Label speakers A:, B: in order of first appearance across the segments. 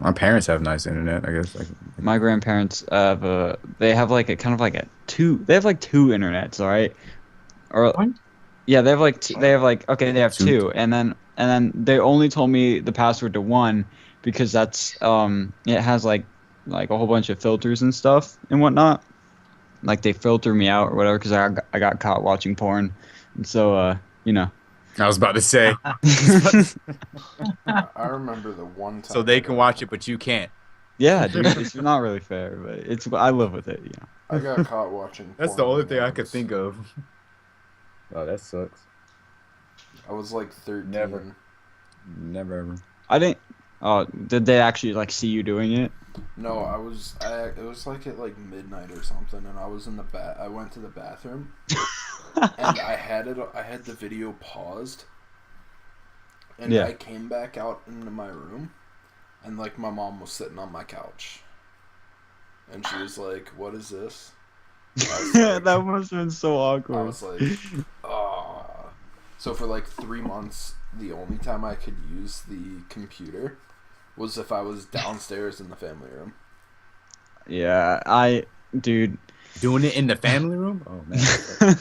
A: My parents have nice internet, I guess.
B: My grandparents have they have like a kind of like a two. They have like two internets, all right? Or
A: What?
B: yeah, they have like they have like okay, they have
A: Two.
B: two, and then they only told me the password to one because that's it has like a whole bunch of filters and stuff and whatnot. Like they filter me out or whatever because I got caught watching porn, and so you know.
A: I was about to say. I was about to say.
C: I remember the one
A: So
C: time I
A: they can
C: got
A: watch it,
C: caught.
A: but you can't.
B: Yeah, dude, it's not really fair, but it's I live with it,
C: I got caught watching
A: That's the
C: porn
A: only thing I could
C: once.
A: think of. Oh, that sucks.
C: I was like
A: Never.
C: 13.
A: Never ever.
B: I didn't. Oh, did they actually like see you doing it?
C: No, I was. It was like at like midnight or something, and I was in the I went to the bathroom, and I had it. I had the video paused, and
B: Yeah.
C: I came back out into my room, and like my mom was sitting on my couch, and she was like, "What is this?" I was like,
B: That must have been so
C: I
B: awkward.
C: was like, ah. So for like 3 months, the only time I could use the computer was if I was downstairs in the family room.
B: Yeah, dude.
A: Doing it in the family room? Oh man,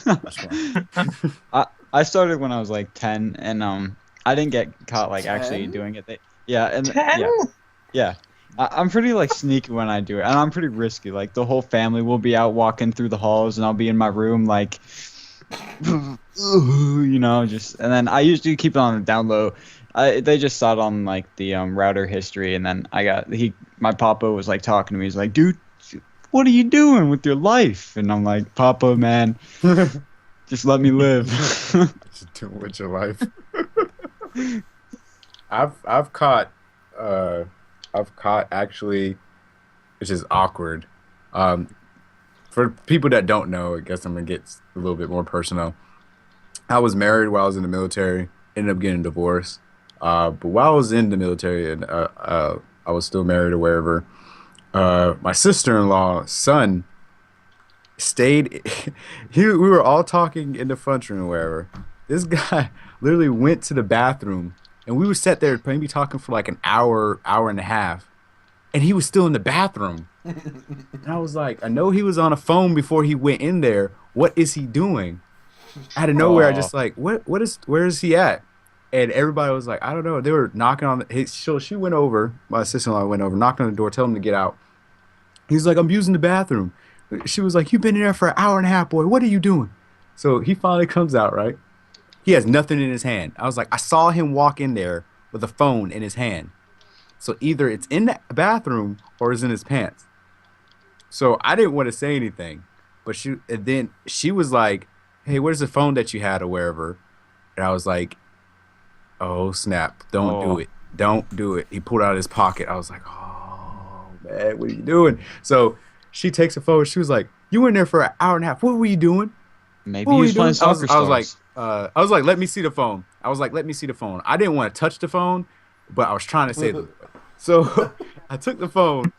A: that's fun.
B: I started when I was like 10 and I didn't get caught like actually
C: 10?
B: doing it. Yeah, and
D: 10?
B: yeah. I'm pretty like sneaky when I do it, and I'm pretty risky. Like the whole family will be out walking through the halls, and I'll be in my room like, just. And then I usually keep it on the down low. They just saw it on like the router history, and then my papa was like talking to me. He's like, dude, what are you doing with your life? And I'm like, Papa, man, just let me live.
A: Just doing with your life. I've caught uh I've caught actually, which is awkward. Um, for people that don't know, I guess I'm gonna get a little bit more personal. I was married while I was in the military, ended up getting divorced. But while I was in the military and I was still married or wherever, my sister-in-law's son stayed. We were all talking in the function or wherever. This guy literally went to the bathroom, and we were sat there maybe talking for like an hour, hour and a half, and he was still in the bathroom. And I was like, I know he was on a phone before he went in there. What is he doing? Out of nowhere, I
B: Oh,
A: just like, where is he at? And everybody was like, I don't know. They were knocking on so she went over, my sister-in-law went over, knocked on the door, told him to get out. He's like, I'm using the bathroom. She was like, you've been in there for an hour and a half, boy. What are you doing? So he finally comes out, right? He has nothing in his hand. I was like, I saw him walk in there with a phone in his hand. So either it's in the bathroom or it's in his pants. So I didn't want to say anything, but then she was like, "Hey, where's the phone that you had or wherever?" And I was like, "Oh snap! Don't do
B: oh,
A: it! Don't do it!" He pulled out of his pocket. I was like, "Oh man, what are you doing?" So she takes a phone. She was like, "You were in there for an hour and a half. What were you doing?
B: maybe
A: What
B: he
A: were you
B: was playing
A: doing?"
B: soccer stars.
A: I was like, "Let me see the phone." I was like, "Let me see the phone." I didn't want to touch the phone, but I was trying to save the boy. So I took the phone.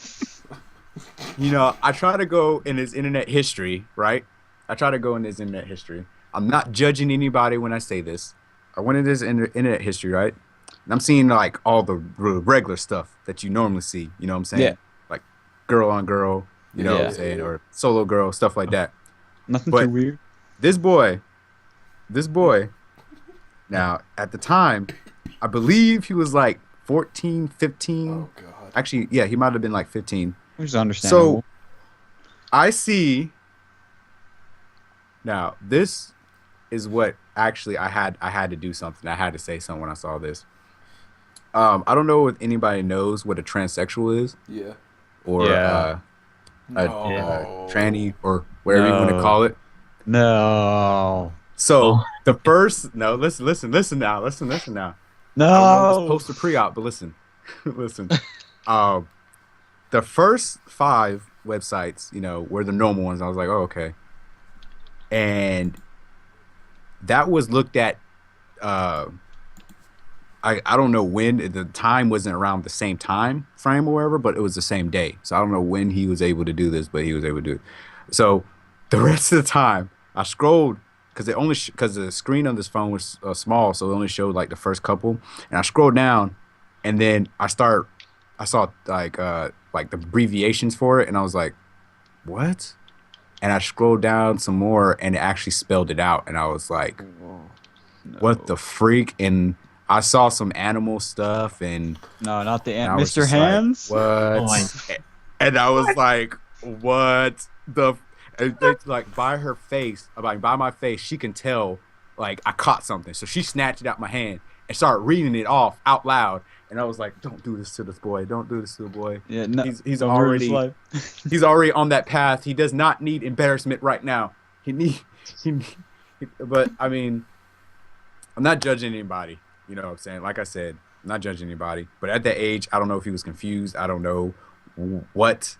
A: I try to go in his internet history, right? I try to go in his internet history. I'm not judging anybody when I say this. I went into his internet history, right? And I'm seeing like all the regular stuff that you normally see, you know what I'm
B: Yeah,
A: saying? Like girl on girl, you know what I'm
B: yeah.
A: saying?
C: Yeah.
A: Or solo girl, stuff like that.
B: Nothing too
A: But
B: weird.
A: this boy, this boy, now at the time, I believe he was like 14, 15.
C: Oh God.
A: Actually, yeah, he might have been like 15.
B: Which is
A: So
B: understandable.
A: I see. Now, this is what actually I had to do something. I had to say something when I saw this. I don't know if anybody knows what a transsexual is
C: Yeah.
A: or
B: Yeah.
D: Yeah.
A: a
C: No.
A: tranny or whatever you want to
B: No.
A: call it.
B: No.
A: So
D: Oh,
A: the first no, listen now, listen now. I don't know if it's
B: No.
A: post or pre-op, but listen, listen. Um, the first five websites, were the normal ones. I was like, oh, okay, and that was looked at. Uh, I don't know when the time wasn't around the same time frame or whatever, but it was the same day. So I don't know when he was able to do this, but he was able to do it. So the rest of the time I scrolled because it only because the screen on this phone was small, so it only showed like the first couple. And I scrolled down, and then I start. I saw like the abbreviations for it, and I was like, what? And I scrolled down some more, and it actually spelled it out, and I was like,
B: Whoa.
A: what the
B: No.
A: freak? And I saw some animal stuff,
B: No, not the
A: and
B: ant.
A: I was
B: Mr.
A: just like,
B: Hands?
D: Oh my.
A: what? And I was like, what the? And it's like by her face, like by my face, she can tell like I caught something. So she snatched it out my hand and started reading it off out loud. And I was like, don't do this to this boy. Don't do this to the boy.
B: Yeah, no.
A: He's
B: Don't ruin his
A: already
B: life.
A: he's already on that path. He does not need embarrassment right now. He need he, but I mean, I'm not judging anybody. You know what I'm saying? Like I said, I'm not judging anybody. But at that age, I don't know if he was confused. I don't know what.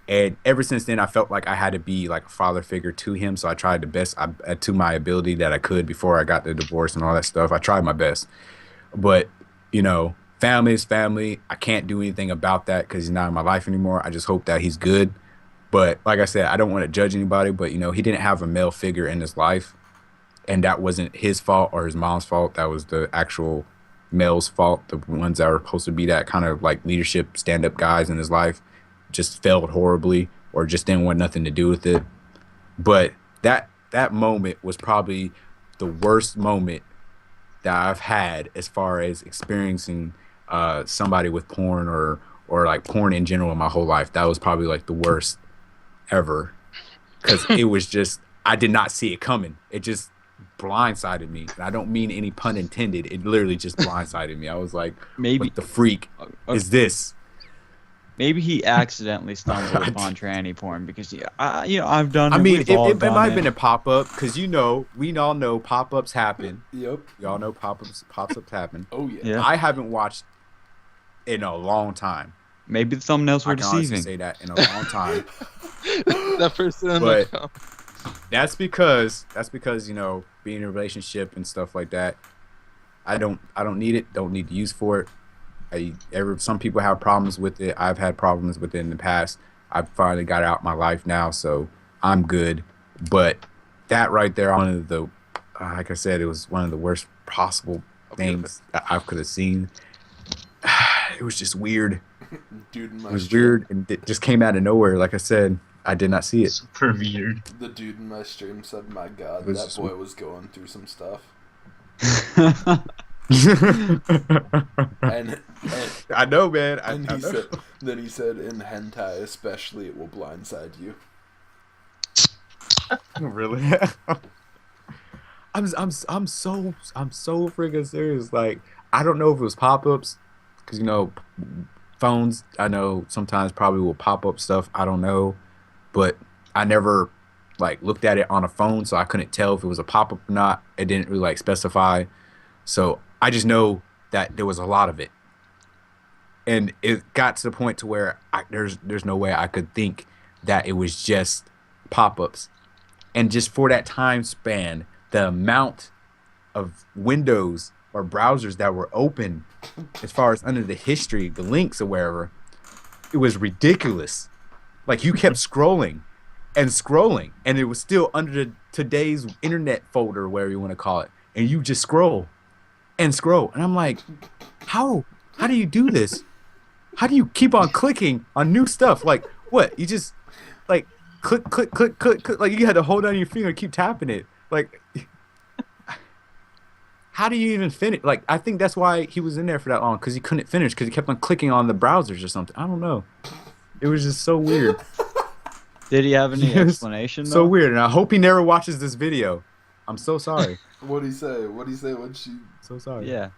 A: And ever since then, I felt like I had to be like a father figure to him. So I tried the best to my ability that I could before I got the divorce and all that stuff. I tried my best. But, you know, family is family. I can't do anything about that because he's not in my life anymore. I just hope that he's good. But like I said, I don't want to judge anybody. But, you know, he didn't have a male figure in his life. And that wasn't his fault or his mom's fault. That was the actual male's fault. The ones that were supposed to be that kind of like leadership, stand up guys in his life just failed horribly or just didn't want nothing to do with it. But that moment was probably the worst moment that I've had as far as experiencing somebody with porn or like porn in general in my whole life. That was probably like the worst ever because it was just I did not see it coming. It just blindsided me. And I don't mean any pun intended. It literally just blindsided me. I was like,
B: Maybe.
A: what the freak is this?
B: Maybe he accidentally stumbled upon tranny porn because I've done it.
A: I mean,
B: we've
A: it
B: all
A: might
B: done
A: have been a pop up because you know we all know pop ups happen.
C: Yep.
A: Y'all know pop ups happen.
C: Oh yeah.
B: Yeah.
A: I haven't watched in a long time.
B: Maybe the thumbnails were
A: I can honestly
B: deceiving.
A: say that in a long time.
E: That person in
A: But-
E: the com-
A: That's because you know being in a relationship and stuff like that. I don't need it. Don't need to use for it. Some people have problems with it. I've had problems with it in the past. I've finally got it out of my life now, so I'm good. But that right there, one of the, like I said, it was one of the worst possible things that I could have seen. It was just weird.
C: Dude in my
A: It was
C: stream,
A: weird, and it just came out of nowhere. Like I said, I did not see it.
D: Super weird.
C: The dude in my stream said, "My God,
A: It was
C: that
A: just-
C: boy was going through some stuff." And
A: I know, man. I
C: and
A: know.
C: he said, then he said, "In hentai, especially, it will blindside you."
A: Really? I'm so freaking serious. Like I don't know if it was pop-ups because you know phones. I know sometimes probably will pop up stuff. I don't know, but I never like looked at it on a phone, so I couldn't tell if it was a pop-up or not. It didn't really like specify. So I just know that there was a lot of it, and it got to the point to where there's no way I could think that it was just pop-ups. And just for that time span, the amount of windows or browsers that were open, as far as under the history, the links or wherever, it was ridiculous. Like you kept scrolling and scrolling, and it was still under today's internet folder, whatever you want to call it, and you just scroll and scroll, and I'm like, how do you do this? How do you keep on clicking on new stuff? Like what? You just like click, click, click, click, click. Like you had to hold on your finger and keep tapping it. Like, how do you even finish? Like, I think that's why he was in there for that long because he couldn't finish because he kept on clicking on the browsers or something. I don't know. It was just so weird.
B: Did he have any
A: Yes.
B: explanation?
A: So
B: though?
A: weird, and I hope he never watches this video. I'm so sorry.
C: What'd he say? What'd he say when she?
A: So sorry.
B: Yeah.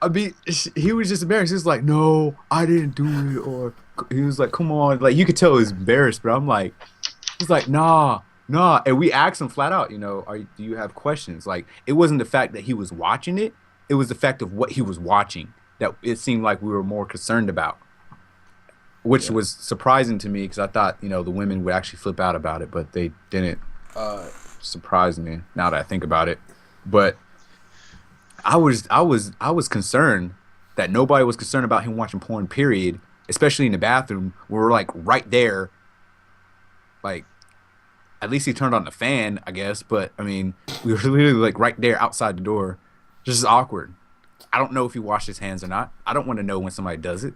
A: I mean, he was just embarrassed. He was like, "No, I didn't do it," or he was like, "Come on!" Like you could tell he was embarrassed, but I'm like, he's like, "Nah, nah." And we asked him flat out, you know, do you have questions? Like it wasn't the fact that he was watching it; it was the fact of what he was watching that it seemed like we were more concerned about, which was surprising to me because I thought, you know, the women would actually flip out about it, but they didn't. Surprise me now that I think about it, but. I was concerned that nobody was concerned about him watching porn, period, especially in the bathroom. We were like right there. Like at least he turned on the fan, I guess, but I mean, we were literally like right there outside the door. Just awkward. I don't know if he washed his hands or not. I don't want to know when somebody does it.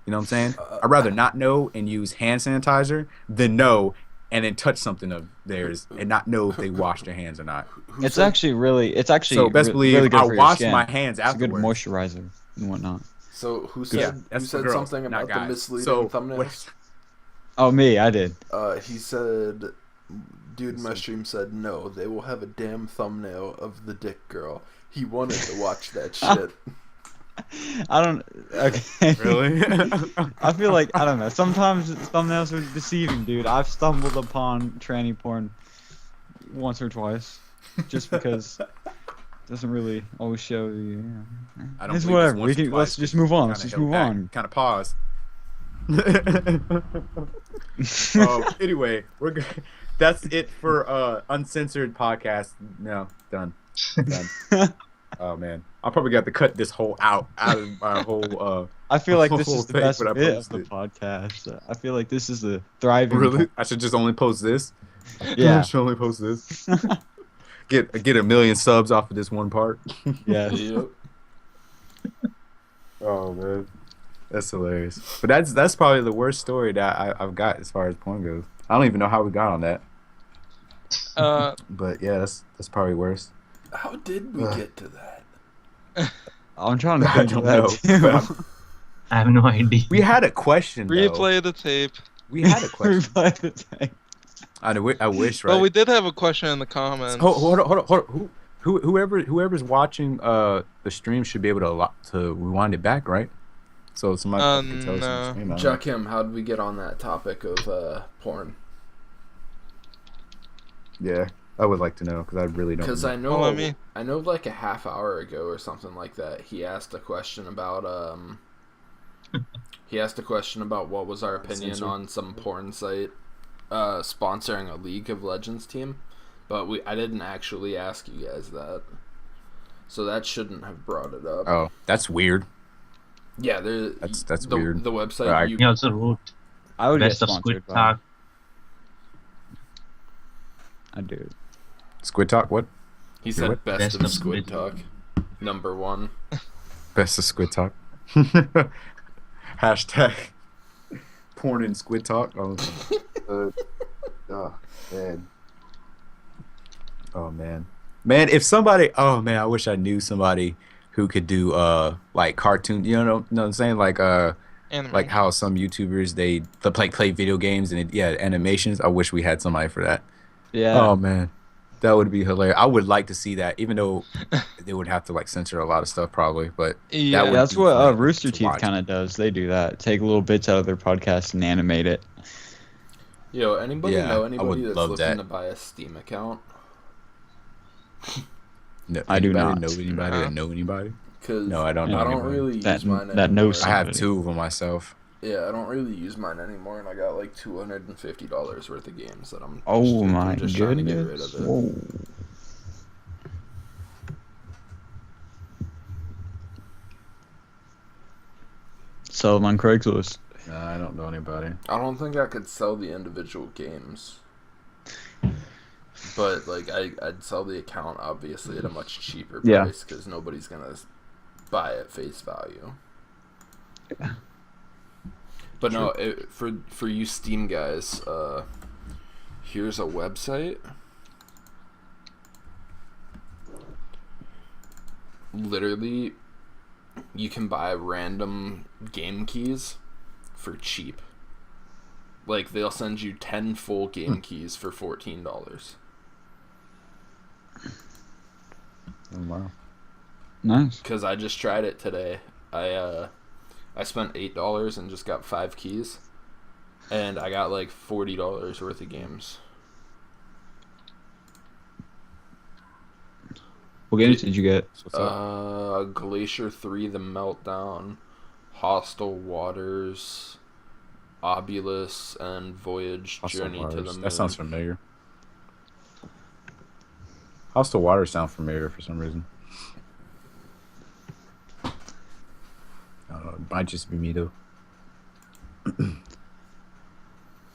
A: You know what I'm saying? I'd rather not know and use hand sanitizer than know and then touch something of theirs and not know if they wash their hands or not.
B: It's actually
A: So best believe
B: really good
A: I'll
B: for your
A: wash
B: skin.
A: my hands
B: It's a good
A: afterwards.
B: moisturizer and whatnot.
C: So who
A: Yeah,
C: said
A: that's for girls,
C: something
A: not
C: about the
A: guys.
C: misleading
A: So
C: thumbnails?
B: Oh, me, I did.
C: He said, dude in my stream said, no, they will have a damn thumbnail of the dick girl. He wanted to watch that shit.
B: I don't. Okay.
A: Really?
B: I feel like I don't know. Sometimes thumbnails are deceiving, dude. I've stumbled upon tranny porn once or twice, just because it doesn't really always show you.
A: I don't
B: It's
A: believe
B: whatever.
A: once or twice
B: Let's just move on. Let's
A: kinda
B: just move
A: held
B: on.
A: back, kind of pause. Anyway, we're good. That's it for Uncensored podcast. No, done. Oh man, I'll probably got to cut this whole out of my whole.
B: I feel like this
A: whole
B: is the
A: thing
B: best
A: when I
B: bit of the
A: post
B: podcast. I feel like this is the thriving.
A: Really? I should just only post this.
B: Yeah.
A: I should only post this. Get 1 million subs off of this one part.
B: Yes.
C: Yep.
A: Oh man, that's hilarious. But that's probably the worst story that I've got as far as porn goes. I don't even know how we got on that. But yeah, that's probably worse.
C: How did we get to that?
B: I'm trying to
A: I
B: think
A: don't
B: of that
A: know. But
B: too.
D: I have no idea.
A: we had a question. Though.
E: Replay the tape.
A: We had a question.
B: Replay the tape.
A: I wish, right?
E: Well, we did have a question in the comments.
A: Hold on. Whoever's watching the stream should be able to rewind it back, right? So somebody can tell us on the stream. I don't know.
C: Jakim, how did we get on that topic of porn?
A: Yeah, I would like to know because I really don't.
C: Because
A: know.
C: I know,
E: Well, I mean-
C: I know, like a half hour ago or something like that, he asked a question about what was our opinion
A: Uncensored.
C: on some porn site sponsoring a League of Legends team, but I didn't actually ask you guys that, so that shouldn't have brought it up.
A: Oh, that's weird.
C: Yeah,
A: That's weird.
C: The
A: But
C: website
D: He also wrote
B: I would get
D: best of
B: sponsored
D: Squid
B: by.
D: Talk.
B: I do.
A: Squid Talk. What?
C: he said
A: what?
C: best
D: Best
C: of
D: of
C: Squid
D: Squid.
C: Talk, number one.
A: Best of Squid Talk. Hashtag porn and Squid Talk. Oh, man. Oh man. Man, if somebody. Oh man, I wish I knew somebody who could do like cartoon. You know what I'm saying? Like
E: Anime.
A: like how some YouTubers they play video games and animations. I wish we had somebody for that.
B: Yeah.
A: Oh man, that would be hilarious. I would like to see that, even though they would have to like censor a lot of stuff probably. But
E: Yeah.
A: would
B: That's
A: be
B: what
A: fun
B: Rooster
A: to
B: Teeth
A: watch.
B: kind of does. They do that. Take little bits out of their podcast and animate it.
C: Yo, anybody
A: Yeah,
C: know
A: I
C: anybody
A: would
C: that's
A: love
C: looking
A: that.
C: to buy a Steam account?
A: No,
B: I do
A: anybody
B: not.
A: know anybody
E: No.
A: that know anybody?
C: Because
A: No, I don't know
C: I don't
A: anybody.
C: really
B: That-
C: use mine
B: that knows
C: anymore.
A: I have
B: Somebody.
A: 2 of them myself.
C: Yeah, I don't really use mine anymore, and I got like $250 worth of games that I'm.
B: Oh
C: I'm
B: my
C: just trying to get rid
B: goodness.
C: of it.
B: Whoa. Sell them on Craigslist.
A: No, I don't know anybody.
C: I don't think I could sell the individual games, but like I'd sell the account obviously at a much cheaper
B: Yeah.
C: price because nobody's gonna buy at face value.
B: Yeah.
C: But no, for you Steam guys, here's a website. Literally, you can buy random game keys for cheap. Like, they'll send you 10 full game keys for $14.
A: Oh, wow.
B: Nice.
C: Because I just tried it today. I spent $8 and just got 5 keys. And I got like $40 worth of games.
B: What games did you get?
A: So what's up?
C: Glacier 3 The Meltdown, Hostile Waters, Obulus, and Voyage
A: Hostile
C: Journey to the
A: Waters.
C: Moon.
A: That sounds familiar. Hostile Waters sound familiar for some reason. I don't know. It might just be me though.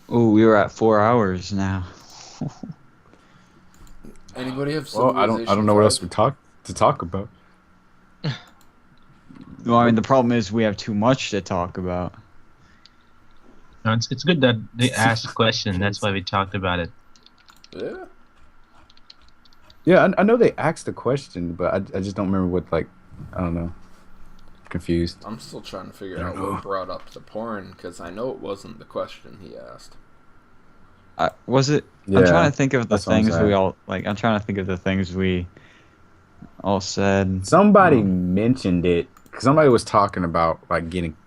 B: Oh, we were at 4 hours now.
C: Anybody have
A: Well, I don't know what else
C: Civilization
A: to talk about.
B: Well, I mean, the problem is we have too much to talk about.
D: No, it's good that they asked a question. That's why we talked about it.
C: Yeah.
A: Yeah, I know they asked the question, but I just don't remember what, like, I don't know. Confused.
C: I'm still trying to figure
A: I
C: out
A: don't know.
C: what brought up the porn, because I know it wasn't the question he asked.
B: Was it?
A: Yeah,
B: I'm trying to think of the
A: that's what I'm
B: things we
A: saying.
B: all like. I'm trying to think of the things we all said.
A: Somebody mentioned it. Somebody was talking about, like, getting...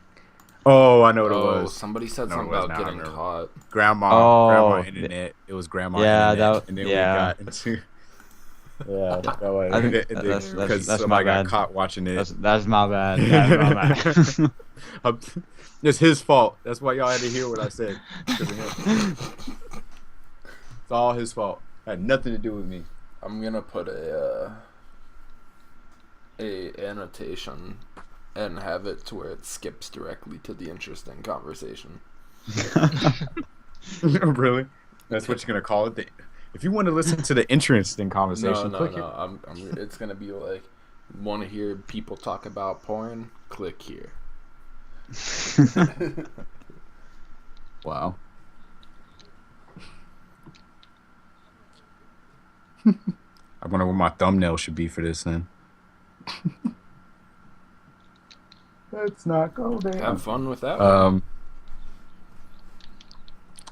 A: Oh, I know what it
C: Oh,
A: was.
C: somebody said
A: No, it
C: something
A: was
C: about
A: now, I
C: getting
A: remember.
C: caught.
A: Grandma
B: Oh,
A: internet. It was grandma
B: yeah,
A: internet. And then we
B: yeah.
A: got into... Yeah, that was...
B: I think that's
A: Because
B: my
A: somebody got
B: bad.
A: caught watching it.
B: That's my bad. That's my bad.
A: It's his fault. That's why y'all had to hear what I said. 'Cause of him. It's all his fault. It had nothing to do with me.
C: I'm gonna put a annotation and have it to where it skips directly to the interesting conversation.
A: Really? That's what you're gonna call it? If you want to listen to the interesting conversation,
C: No.
A: click here.
C: I'm it's gonna be like, want to hear people talk about porn? Click here.
A: Wow. I wonder what my thumbnail should be for this then. Let's not go there.
C: Have fun with that one.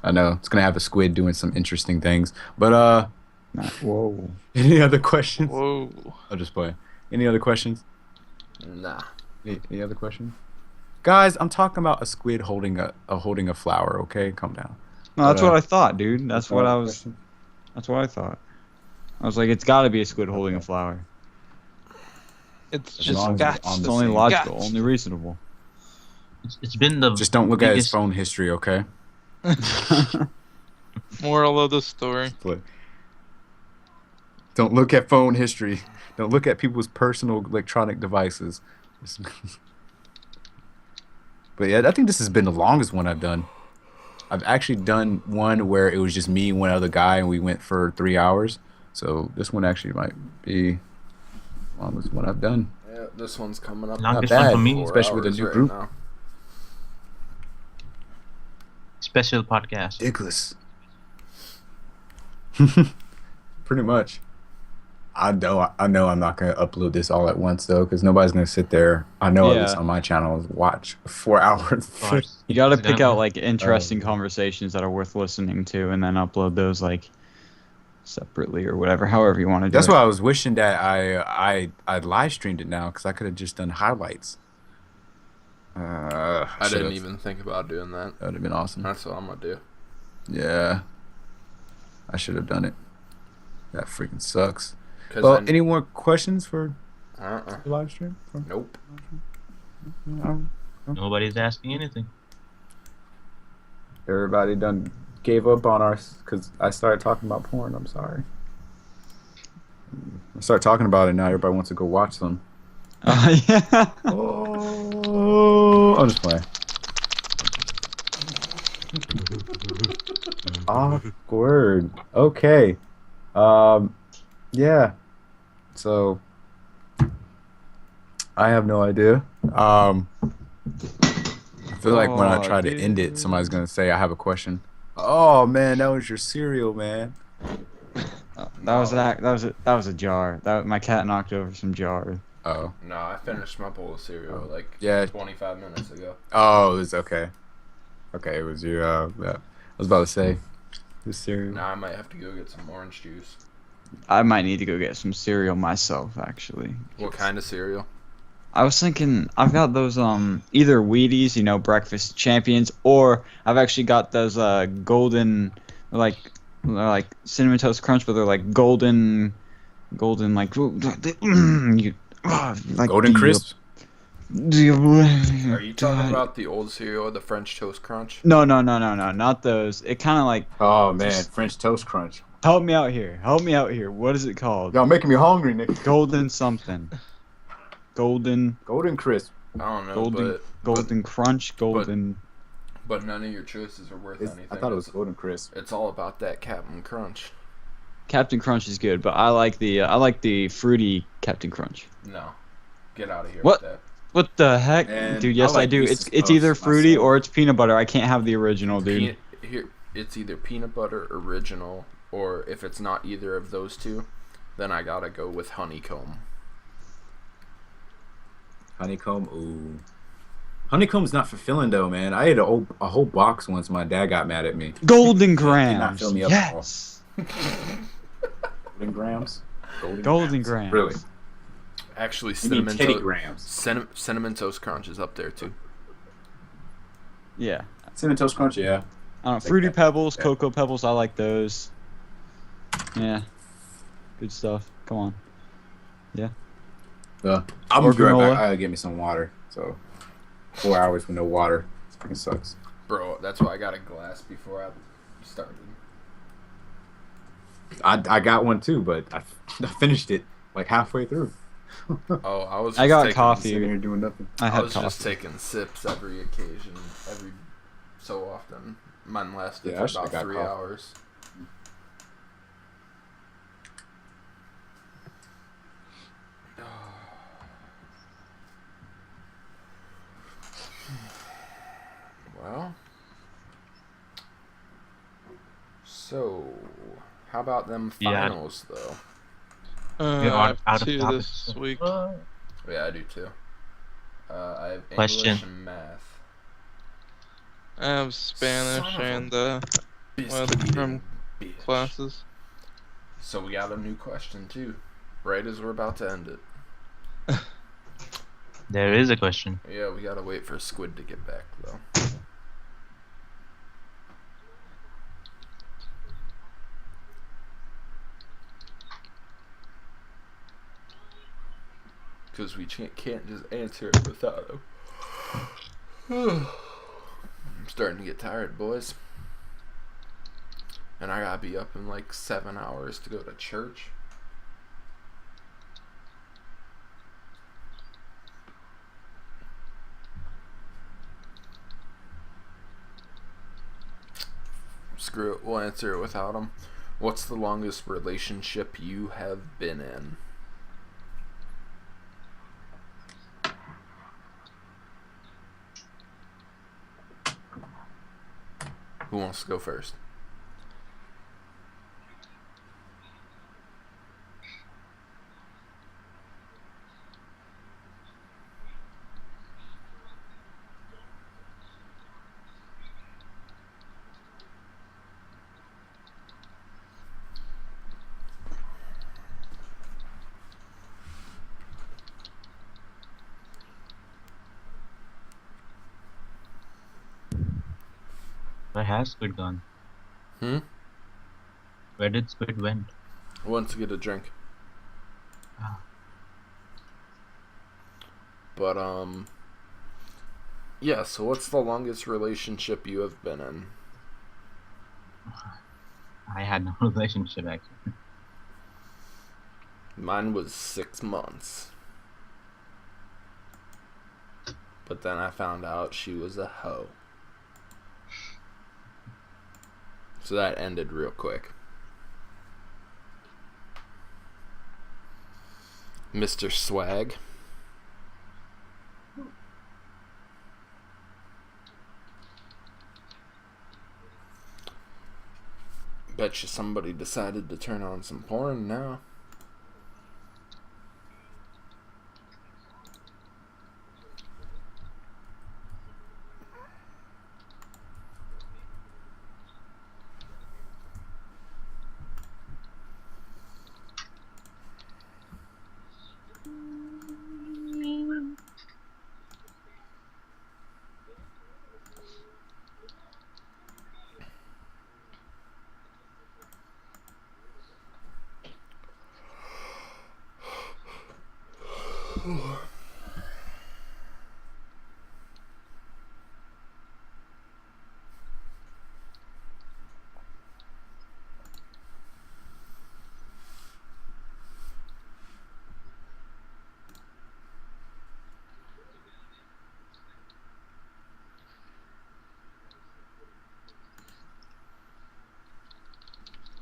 A: I know it's gonna have a squid doing some interesting things, but
B: Whoa.
A: any other questions?
E: Whoa.
A: I'll just play. Any other questions?
C: Nah.
A: Any other questions? Guys, I'm talking about a squid holding a flower. Okay, calm down.
B: No, that's
A: But,
B: what I thought, dude. That's what I was.
A: Question?
B: That's what I thought. I was like, it's got to be a squid holding a flower.
E: It's
A: As
E: just
A: long as it's
E: guts.
A: on
B: It's
A: the
B: only
A: same-
B: logical,
E: Guts.
B: only reasonable.
D: It's been the
A: Just don't look at his
D: biggest-
A: phone history, okay?
E: Moral of the story.
A: But don't look at phone history. Don't look at people's personal electronic devices. But yeah, I think this has been the longest one I've done. I've actually done one where it was just me and one other guy, and we went for 3 hours. So this one actually might be the longest one I've done.
C: Yeah, this one's coming up.
D: Longest
A: Not
D: one
A: bad,
D: for me.
C: 4
A: especially with a
C: hours
A: new
C: right
A: group.
C: now.
D: special podcast.
A: Ridiculous. Pretty much. I know I'm not gonna upload this all at once though, because nobody's gonna sit there. I know at least
B: Yeah.
A: on my channel is watch 4 hours.
D: Of course.
B: You got to
D: It's
B: pick
D: gonna-
B: out like interesting conversations that are worth listening to, and then upload those like separately or whatever, however you want to do
A: That's
B: it.
A: why I was wishing that I live streamed it now, because I could have just done highlights.
C: I
A: should've.
C: didn't even think about doing that.
A: That would have been awesome.
C: That's what I'm gonna do.
A: Yeah, I should have done it. That freaking sucks.
C: 'Cause
A: Well,
C: I-
A: any more questions for
C: uh-uh.
A: the live stream?
C: Nope.
D: Nobody's asking anything.
A: Everybody done gave up on us because I started talking about porn. I'm sorry. I started talking about it now. Everybody wants to go watch them.
B: Yeah.
A: Oh, I'm just playing. Awkward. Okay. Yeah. So I have no idea. I feel like when I
B: Oh,
A: try to end it,
B: dude.
A: somebody's gonna say, "I have a question." Oh man, that was your cereal, man.
B: That was a jar. My cat knocked over some jar.
A: Oh.
C: No, I finished my bowl of cereal like
A: Yeah.
C: 25 minutes ago.
A: Oh, it was okay. Okay, it was your. Yeah. I was about to say, the cereal.
C: Now I might have to go get some orange juice.
B: I might need to go get some cereal myself, actually.
C: What kind of cereal?
B: I was thinking I've got those either Wheaties, breakfast champions, or I've actually got those golden like cinnamon toast crunch, but they're like golden like like
A: Golden crisps.
C: Are you talking about the old cereal, the French Toast Crunch?
B: No, not those. It kind of like
A: Oh man, French toast crunch.
B: help me out here. What is it called?
A: Y'all making me hungry, Nick.
B: Golden something. Golden
A: Crisp.
C: I don't know,
B: golden crunch, golden.
C: but none of your choices are worth anything.
A: I thought it was Golden Crisp.
C: It's all about that Captain Crunch.
B: Captain Crunch is good, but I like the fruity Captain Crunch.
C: No, get out of here
B: What?
C: with that.
B: What the heck,
A: And
B: dude?
A: I
B: Yes, I
A: like
B: do.
A: Reese's
B: It's either
A: Puffs
B: fruity
A: myself.
B: or it's peanut butter. I can't have the original, dude.
C: Here, it's either peanut butter original, or if it's not either of those two, then I gotta go with honeycomb.
A: Honeycomb, ooh. Honeycomb's not fulfilling though, man. I ate a whole box once. My dad got mad at me.
B: Golden
A: It did not fill
B: grams.
A: me up at all.
B: Yes.
A: Golden grams?
B: Golden grams.
A: Really?
C: Actually,
A: You mean
C: cinnamon
A: Teddy grams.
C: cinnamon toast crunch is up there too.
B: Yeah.
A: Cinnamon Toast Crunch, yeah.
B: Fruity
A: that.
B: Pebbles,
A: Yeah.
B: Cocoa Pebbles. I like those. Yeah. Good stuff. Come on.
A: I'm
B: Or
A: be right
B: granola.
A: back. I gotta get me some water. So 4 hours with no water. It fucking sucks.
C: Bro, that's why I got a glass before I started.
A: I got one too, but I finished it like halfway through.
C: Oh, I was.
B: I
C: just
B: got
C: taking,
B: coffee.
A: Sitting here doing nothing.
B: I
C: I
B: had
C: was
B: coffee.
C: just taking sips every occasion, every so often. Mine lasted
A: Yeah, I
C: for
A: should've
C: about
A: got
C: 3
A: coffee.
C: hours. Well, so how about them
D: Yeah.
C: finals though?
D: We're
E: I
D: out
E: have
D: of
E: two
D: topics.
E: this week.
C: Yeah, I do too. I have
D: Question.
C: English and math.
E: I have Spanish
C: Son of a
E: and
C: Biscuit
E: from
C: eating bitch.
E: classes.
C: So we got a new question too, right as we're about to end it.
D: There is a question.
C: Yeah, we gotta wait for Squid to get back though. Because we can't just answer it without him. I'm starting to get tired, boys. And I gotta be up in like 7 hours to go to church. Screw it, we'll answer it without him. What's the longest relationship you have been in? Who wants to go first?
D: Where has Squid gone?
C: Hmm?
D: Where did Squid went?
C: Who wants to get a drink?
D: Ah.
C: But, yeah, so what's the longest relationship you have been in?
D: I had no relationship actually.
C: Mine was 6 months. But then I found out she was a hoe. So that ended real quick. Mr. Swag. Bet you somebody decided to turn on some porn now.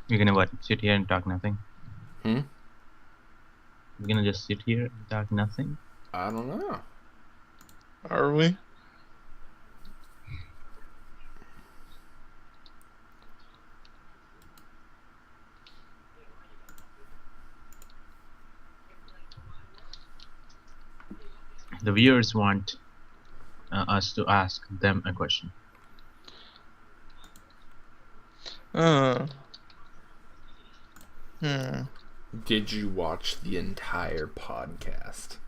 D: You're gonna what? Sit here and talk nothing?
C: Hmm?
D: You're gonna just sit here and talk nothing?
C: I don't know.
E: Are we?
D: The viewers want us to ask them a question.
E: Uh. Hmm.
C: Did you watch the entire podcast?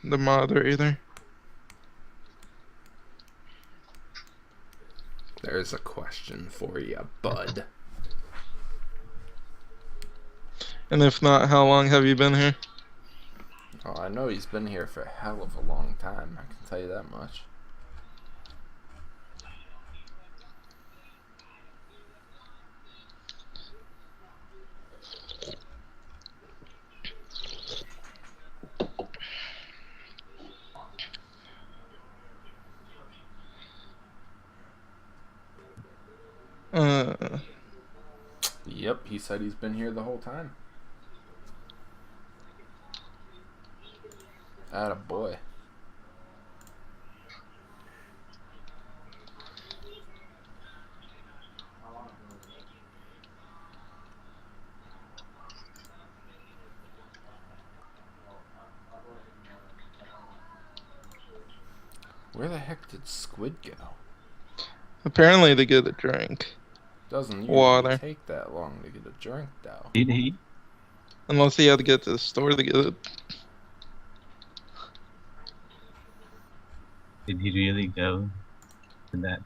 E: The moderator.
C: There's a question for you, bud.
E: And if not, how long have you been here?
C: Oh, I know he's been here for a hell of a long time. I can tell you that much. Yep, he said he's been here the whole time. Atta boy. Where the heck did Squid go?
E: Apparently to get a drink.
C: Doesn't usually
E: Water.
C: take that long to get a drink, though.
D: Did he?
E: Unless he had to get to the store to get it.
D: Did he really go to that?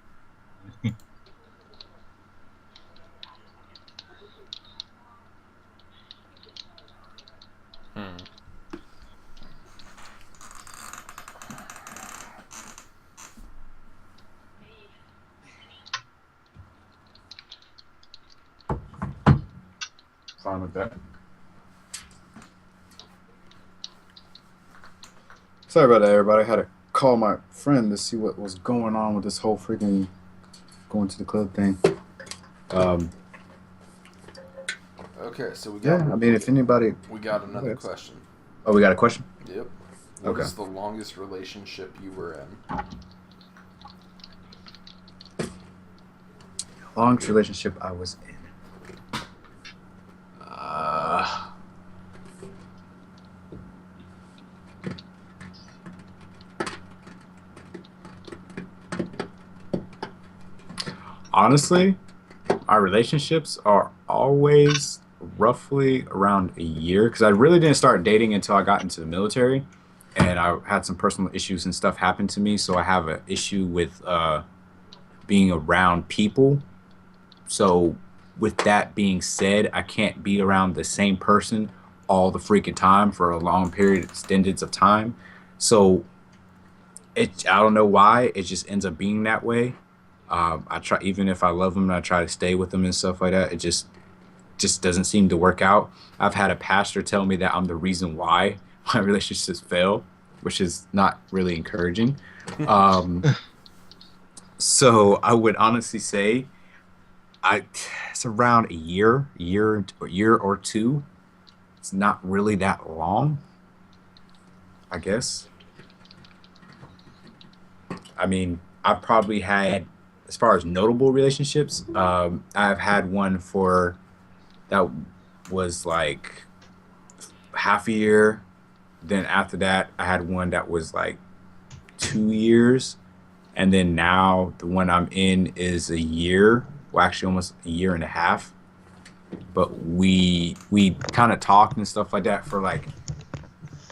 A: Fine with that. Sorry about that, everybody. I had to call my friend to see what was going on with this whole freaking going to the club thing.
C: Okay, so we got.
A: Yeah, I mean, if anybody.
C: We got another
A: Yes.
C: question.
A: Oh, we got a question?
C: Yep. What
A: Okay.
C: is the longest relationship you were in?
A: Longest relationship I was in. Honestly, our relationships are always roughly around a year because I really didn't start dating until I got into the military, and I had some personal issues and stuff happen to me, so I have an issue with being around people. So with that being said, I can't be around the same person all the freaking time for a long period, extended of time. So I don't know why it just ends up being that way. I try, even if I love them and I try to stay with them and stuff like that, it just doesn't seem to work out. I've had a pastor tell me that I'm the reason why my relationships fail, which is not really encouraging. So I would honestly say it's around a year or two. It's not really that long, I guess. I mean, I've probably had, as far as notable relationships, I've had one for that was like half a year. Then after that, I had one that was like 2 years. And then now the one I'm in is a year. Well, actually almost a year and a half. But we kind of talked and stuff like that for like,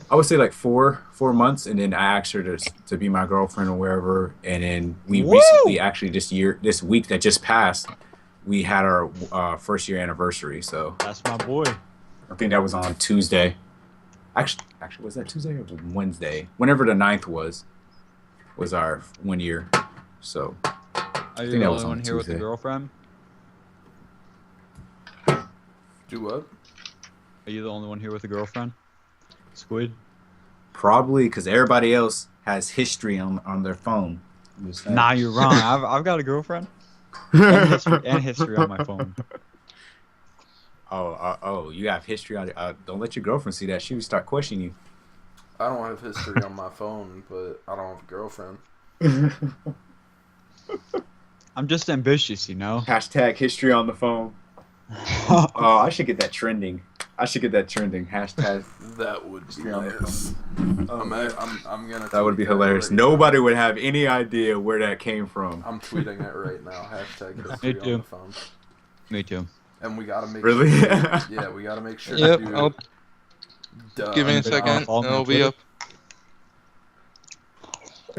A: I would say like four months, and then I asked her to be my girlfriend or wherever. And then we recently, actually this week that just passed, we had our first year anniversary. So
B: That's my boy.
A: I think that was on Tuesday. Actually, was that Tuesday or Wednesday? Whenever the 9th was our 1 year. So
B: Are you
A: think
B: the
A: that was
B: only
A: on
B: one here with a
A: Tuesday.
B: girlfriend?
C: Do what?
B: Are you the only one here with a girlfriend? Squid?
A: probably because everybody else has history on their phone. I'm just saying.
B: Nah, you're wrong. I've got a girlfriend and history on my phone.
A: Oh, you have history on. Don't let your girlfriend see that. She would start questioning you.
C: I don't have history on my phone, but I don't have a girlfriend.
B: I'm just ambitious, you know.
A: Hashtag history on the phone. Oh, I should get that trending. Hashtag
C: That would be
A: history on the
C: nice.
A: phone. Oh,
C: I'm gonna.
A: that would be
C: tweet
A: hilarious.
C: right
A: Nobody
C: now.
A: would have any idea where that came from.
C: I'm tweeting it right now. Hashtag
B: Me
C: history
B: too.
C: on the phone.
B: Me too.
C: And we gotta make
A: Really?
C: sure. Yeah, we gotta make sure.
E: Yep,
C: To do,
E: I'll give me a
A: But,
E: second.
B: follow me on
E: It'll be
B: Twitter.
E: up.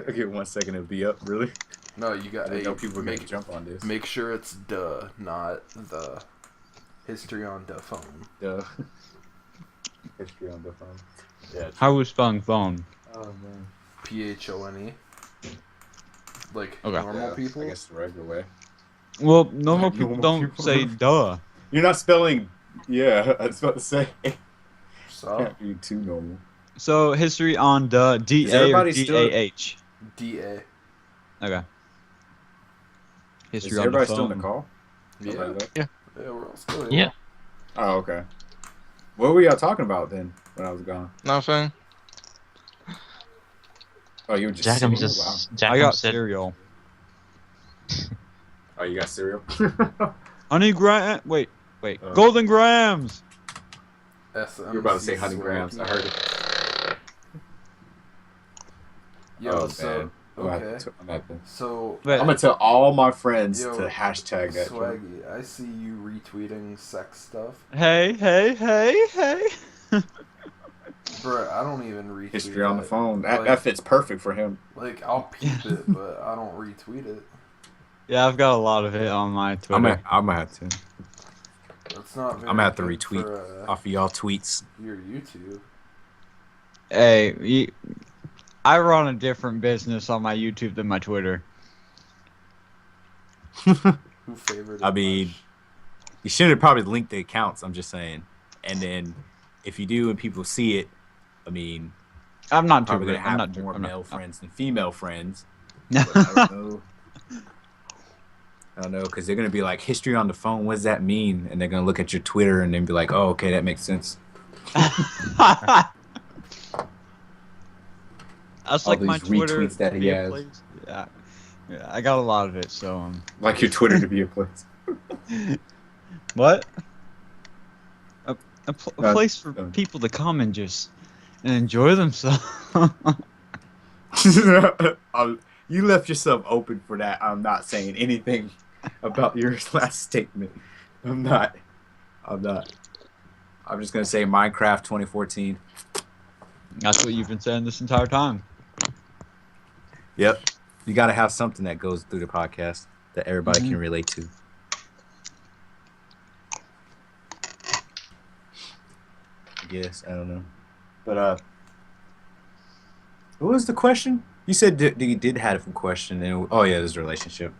A: Okay, 1 second, it'll be up. Really?
C: No, you got.
A: I didn't know people were
C: make
A: gonna jump on this.
C: Make sure it's duh, not the history on the phone.
A: Duh. History on the phone. Yeah.
B: How was spelling phone?
A: Oh man.
C: PHONE. Like
B: Okay.
C: normal
A: Yeah,
C: people.
A: I guess the regular way.
B: Well, normal
A: Like
B: people
A: normal
B: don't
A: people.
B: say duh.
A: You're not spelling. Yeah, I was about to say.
C: So
A: Can't be too normal.
B: So history on duh. D
A: Is
B: A or
A: everybody
B: D
A: still-
B: A H.
C: DA.
B: Okay.
A: Is
B: History on the
A: everybody
B: phone.
A: still in the call?
C: Yeah.
A: Nobody left?
C: Yeah, we're all still
D: Yeah.
A: Oh, okay. What were y'all talking about then when I was gone?
E: Nothing.
A: Oh, you were just
D: Jackham
A: sitting?
D: just.
A: Wow.
B: I
D: Jackham
B: got
D: said.
B: cereal.
A: Oh, you got cereal?
B: Honey gram. Wait.
A: Oh.
B: Golden grams.
C: SM.
A: You were about to say honey grams. I heard it.
C: Yo,
A: Oh,
C: so
A: man.
C: okay.
A: I'm at the-
C: So
B: Wait,
A: I'm gonna tell all my friends
C: Yo,
A: to hashtag that.
C: Swaggy, I see you retweeting sex stuff.
B: hey.
C: Bruh, I don't even retweet
A: History on the
C: that.
A: phone. That
C: Like,
A: fits perfect for him.
C: like, I'll peep it, but I don't retweet it.
B: Yeah, I've got a lot of it on my Twitter.
A: I'm gonna have to.
C: That's not very
A: I'm gonna have to
C: good
A: retweet
C: for,
A: off of y'all tweets.
C: your YouTube.
B: Hey, I run a different business on my YouTube than my Twitter.
C: Who favored it
A: I mean,
C: much?
A: you should have probably linked the accounts. I'm just saying. And then, if you do and people see it, I mean,
B: I'm not
A: probably
B: doing
A: gonna
B: it. I'm
A: have
B: not
A: more
B: doing
A: male
B: it.
A: friends than female friends. But I don't know. I don't know, because they're gonna be like, history on the phone. What does that mean? And they're gonna look at your Twitter and then be like, oh, okay, that makes sense.
B: That's
A: All
B: like my
A: these
B: Twitter.
A: retweets that
B: to
A: he
B: be a
A: has.
B: place. Yeah, I got a lot of it. So
A: Like your Twitter to be a place.
B: what? A place for
A: done.
B: people to come and just and enjoy themselves.
A: You left yourself open for that. I'm not saying anything about your last statement. I'm not. I'm just gonna say Minecraft 2014.
B: That's what you've been saying this entire time.
A: Yep. You gotta have something that goes through the podcast that everybody
B: Mhm.
A: can relate to. I guess, I don't know. But what was the question? You said you did have a question. And oh yeah, there's a relationship.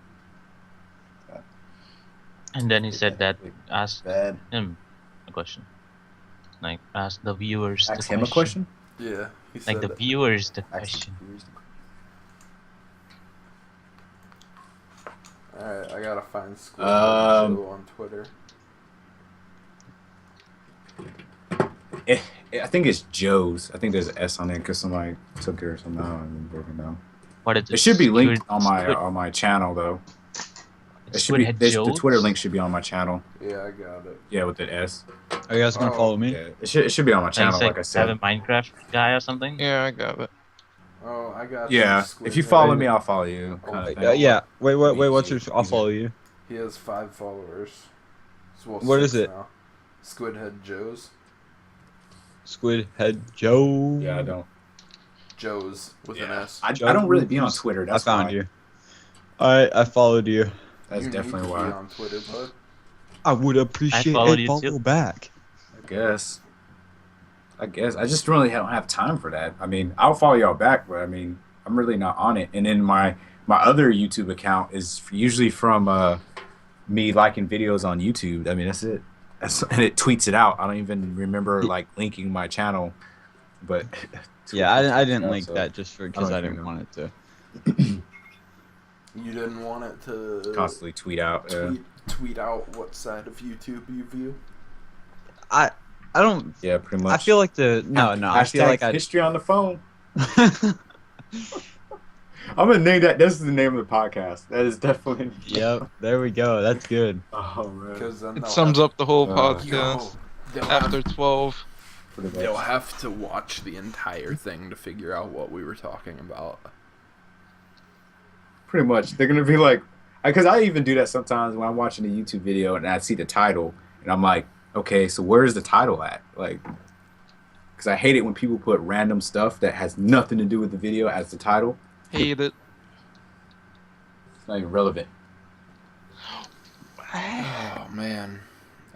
D: And then he said that ask
A: Bad.
D: him a question. Like ask the viewers
A: Ask
D: the
A: him a question.
C: Yeah, he said
D: Like the
C: it.
D: viewers the
A: Ask
D: question.
C: Alright, I gotta find Squid
A: Um,
C: on Twitter.
A: I think it's Joe's. I think there's an S on it because somebody took it or something. I don't even know.
D: What is
A: It should be linked
D: Squid-
A: on my
D: Squid-
A: on my channel though. It should
D: Squid
A: be
D: had
A: the
D: Joe's?
A: Twitter link should be on my channel.
C: Yeah, I got it.
A: Yeah, with the S.
B: Are you guys gonna
C: Oh,
B: follow me?
A: Yeah, it should be on my
D: Like,
A: channel,
D: it's
A: like I
D: have
A: said.
D: a Minecraft guy or something.
E: Yeah, I got it.
C: Oh, I got
A: Yeah,
C: Squid
A: if you
C: Head.
A: follow me, I'll follow you.
C: Oh,
A: Kind of
C: yeah.
A: thing.
B: Yeah. Wait. What's your?
A: Easy,
B: I'll
A: easy.
B: follow you.
C: He has 5 followers. Well,
B: What is
C: 6
B: it?
C: now. Squid Head Joe's.
B: Squid Head Joe.
A: Yeah, I don't.
C: Joe's with an S.
A: I don't really be on Twitter.
B: I
A: That's
B: found
A: why.
B: you. I folled you.
A: That's
C: You
A: definitely
C: need to
A: why.
C: be on Twitter, bud.
B: I would appreciate
D: followed
B: a
D: you
B: follow
D: too.
B: back.
A: I guess. I just really don't have time for that. I mean, I'll follow y'all back, but I mean, I'm really not on it. And then my other YouTube account is usually from me liking videos on YouTube. I mean, that's it. And it tweets it out. I don't even remember like linking my channel, but
B: Yeah, I didn't
A: Yeah,
B: link
A: so
B: that just because
A: I
B: I
A: don't
B: didn't
A: even
B: want it to.
C: You didn't want it to
A: constantly tweet out.
C: tweet out what side of YouTube you view.
B: I I don't.
A: Yeah, pretty much.
B: I feel like I feel
A: Hashtag
B: like I.
A: history on the phone. I'm gonna name that. This is the name of the podcast. That is definitely.
B: Yep. There we go. That's good.
A: Oh man.
C: Because then
E: It sums up the whole podcast.
C: Yo, they'll
E: After 12.
A: Pretty much.
C: they'll have to watch the entire thing to figure out what we were talking about.
A: Pretty much. They're gonna be like, because I even do that sometimes when I'm watching a YouTube video and I see the title and I'm like, okay, so where's the title at? Like, because I hate it when people put random stuff that has nothing to do with the video as the title.
E: Hate it.
A: It's not even relevant.
C: Oh man.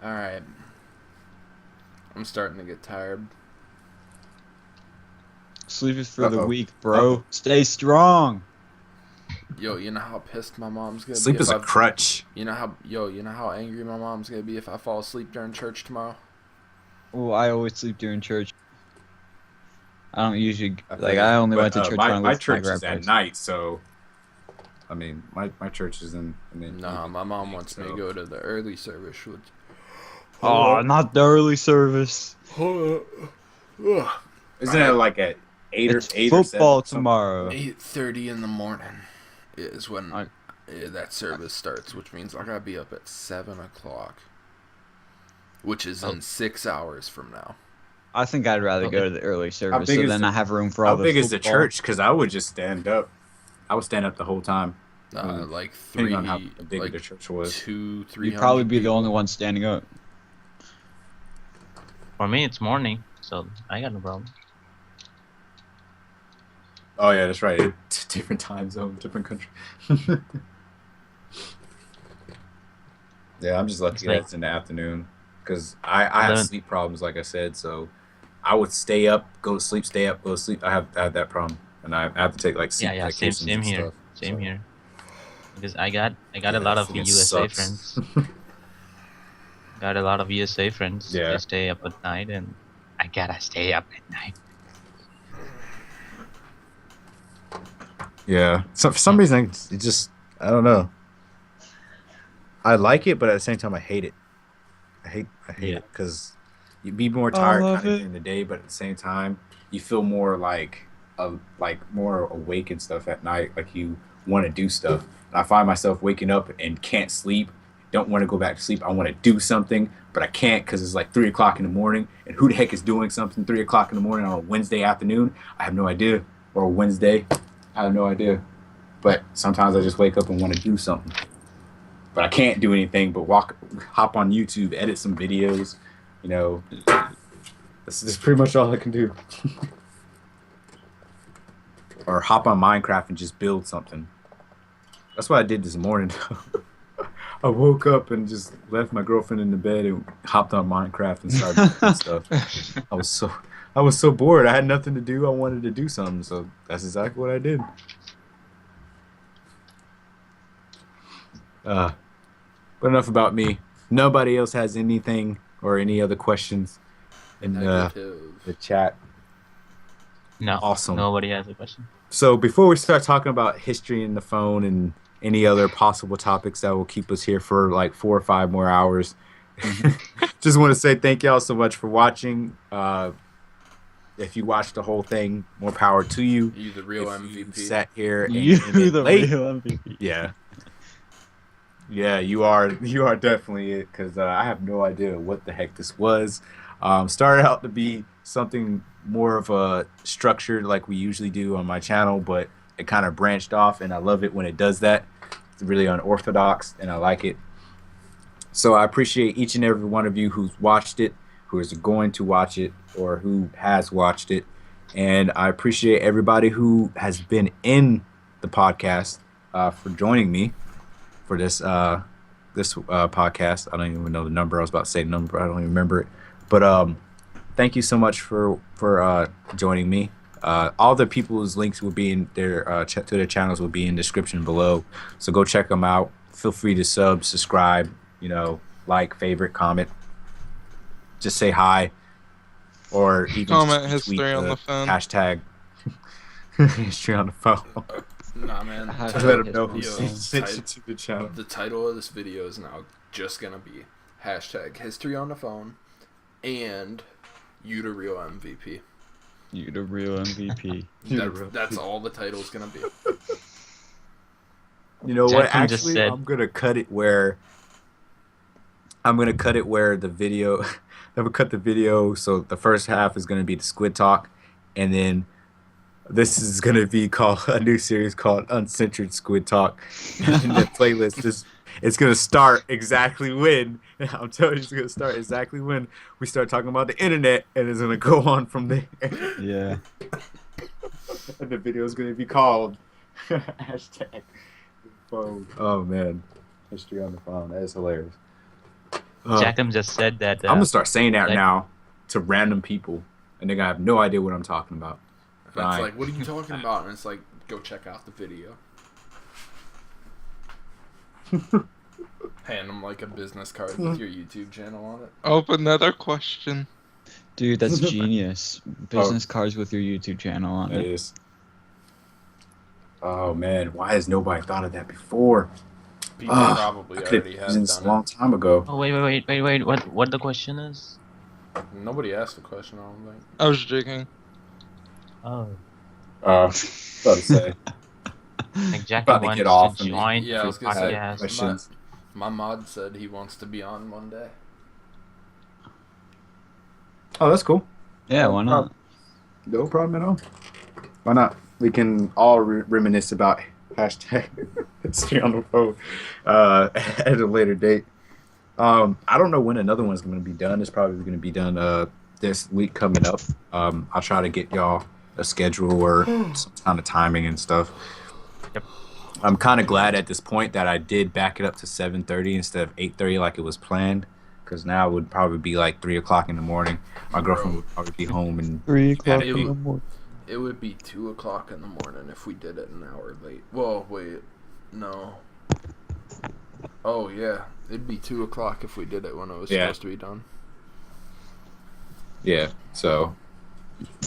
C: All right. I'm starting to get tired.
B: Sleep is for the
A: Uh-oh.
B: weak, bro. Stay strong.
C: Yo, you know how pissed my mom's gonna
A: Sleep
C: be.
A: is a crutch.
C: You know how angry my mom's gonna be if I fall asleep during church tomorrow.
B: Oh, I always sleep during church. I don't usually
A: But,
B: I only went to church when I
A: my
B: lived with my
A: church is at
B: grandparents.
A: night, so I mean, my church is in.
C: Nah, my mom wants me to go to the early service. Which...
B: Oh, not the early service.
A: Isn't it like at eight
B: It's
A: or eight or
B: football
A: seven?
B: tomorrow.
C: 8:30 in the morning is when that service starts, which means I gotta be up at 7:00, which is in 6 hours from now.
B: I think I'd rather go to the early service, so
A: big is
B: then
A: the-
B: I have room for all
A: How
B: the
A: big is the
B: football.
A: church? Because I would just stand up. I would stand up the whole time.
C: Like
A: Depending on how big
C: like
A: the church was.
C: 200-300.
B: You'd probably be the only one standing up.
D: For me, it's morning, so I got no problem.
A: Oh yeah, that's right. Different time zone, different country. Yeah, I'm just lucky
D: It's
A: that
D: like-
A: it's in the afternoon because I have
D: Then-
A: sleep problems, like I said. So I would stay up, go to sleep, stay up, go to sleep. I have that problem, and I have to take like sleep
D: Yeah, same
A: medications
D: same
A: and
D: here,
A: stuff.
D: same
A: so.
D: here. Because I got
A: Yeah,
D: a lot of
A: fucking
D: USA
A: sucks.
D: friends. Got a lot of USA friends.
A: Yeah.
D: They stay up at night, and I gotta stay up at night.
A: Yeah. So for some reason, it just I don't know. I like it, but at the same time, I hate it. I hate
D: Yeah.
A: it because you'd be more tired
B: love
A: kind of
B: it.
A: during the day, but at the same time, you feel more like more awake and stuff at night. Like you want to do stuff. And I find myself waking up and can't sleep. Don't want to go back to sleep. I want to do something, but I can't because it's like 3:00 in the morning. And who the heck is doing something 3:00 in the morning on a Wednesday afternoon? I have no idea. Or a Wednesday, I have no idea. But sometimes I just wake up and want to do something. But I can't do anything but hop on YouTube, edit some videos. You know, that's pretty much all I can do. Or hop on Minecraft and just build something. That's what I did this morning. I woke up and just left my girlfriend in the bed and hopped on Minecraft and started doing stuff. I was so bored. I had nothing to do. I wanted to do something, so that's exactly what I did. But enough about me. Nobody else has anything or any other questions in
C: Negative.
A: the chat.
D: No,
A: Awesome.
D: Nobody has a question.
A: So before we start talking about history in the phone and any other possible topics that will keep us here for like 4 or 5 more hours, just want to say thank y'all so much for watching. If you watched the whole thing, more power to you.
C: You the real
A: If you
C: MVP.
A: sat here and
B: You
A: came in
B: the
A: late,
B: real MVP.
A: yeah, you are definitely it because I have no idea what the heck this was. Started out to be something more of a structured like we usually do on my channel, but it kind of branched off, and I love it when it does that. It's really unorthodox, and I like it. So I appreciate each and every one of you who's watched it, who is going to watch it, or who has watched it. And I appreciate everybody who has been in the podcast for joining me for this podcast. I don't even know the number. I was about to say the number. I don't even remember it. But thank you so much for joining me. All the people's links will be in their to their channels will be in the description below. So go check them out. Feel free to subscribe, like, favorite, comment. Just say hi, or even
E: Comment
A: just tweet
E: history on the phone.
A: hashtag history on the phone.
C: Nah, man.
B: Hashtag
A: Let them know who
C: Yo,
A: sent you to the channel.
C: The title of this video is now just gonna be hashtag history on the phone, and you the real MVP.
B: You the real MVP.
C: That's all the title's gonna be.
A: You know what?
D: Jacqueline just
A: Actually,
D: said-
A: I'm gonna cut it where the video. I'm gonna cut the video. So the first half is gonna be the Squid talk, and then this is gonna be called a new series called Uncensored Squid Talk. And the playlist is it's gonna start exactly when I'm telling you, it's gonna start exactly when we start talking about the internet, and it's gonna go on from there.
B: Yeah.
A: And the video is gonna be called hashtag phone. Oh man, history on the phone. That is hilarious.
D: Jackham just said that.
A: I'm gonna start saying that
D: like-
A: now to random people, and they're gonna have no idea what I'm talking about.
C: And
A: Fine.
C: it's like, what are you talking about? And it's like, go check out the video. Hand them like a business card with your YouTube channel on it.
E: Oh, another question.
B: Dude, that's genius. Business cards with your YouTube channel on
A: It
B: it.
A: is. Oh man, why has nobody thought of that before?
C: People
A: I
C: probably
A: could
C: already
A: have
C: have
A: used this a
C: done
A: long time ago.
D: Oh wait! What the question is?
C: it. Nobody asked the question, I don't think.
E: I was joking.
D: Oh,
A: About to say.
D: like Jackham
A: About to
D: wants
A: get off
D: to
A: from the-
D: join
C: Yeah, I
D: for
C: was gonna say,
D: podcast.
A: questions.
C: My mod said he wants to be on one day.
A: Oh, that's cool.
B: Yeah, why not?
A: No problem at all. Why not? We can all reminisce about hashtag history on the phone at a later date. I don't know when another one's going to be done. It's probably going to be done this week coming up. I'll try to get y'all a schedule or some kind of timing and stuff.
D: Yep.
A: I'm kind of glad at this point that I did back it up to 7:30 instead of 8:30 like it was planned, because now it would probably be like 3 o'clock in the morning. My girlfriend would probably be home and
B: 3 o'clock
C: it
B: in the
C: would-
B: morning.
C: It would be 2 o'clock in the morning if we did it an hour late. Well, wait, no. Oh yeah, it'd be 2 o'clock if we did it when it was
A: Yeah.
C: supposed to be done.
A: yeah. So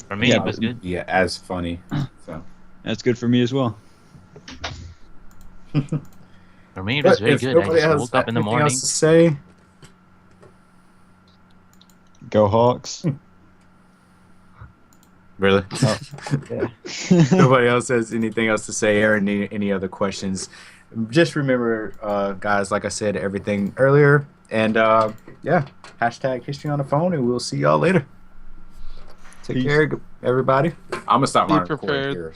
D: For me,
B: Yeah,
D: it was good.
A: yeah, as funny. So.
B: That's good for me as well.
D: For me, it was very good. I just woke up in the
A: anything
D: morning.
A: else to say?
B: Go Hawks.
A: Really?
B: Oh, yeah.
A: Nobody else has anything else to say or any other questions. Just remember, guys, like I said, everything earlier. And yeah, hashtag history on the phone, and we'll see y'all later. Take
B: Peace.
A: care, everybody. I'm going to stop
E: Be
A: my recording
E: prepared.
A: here.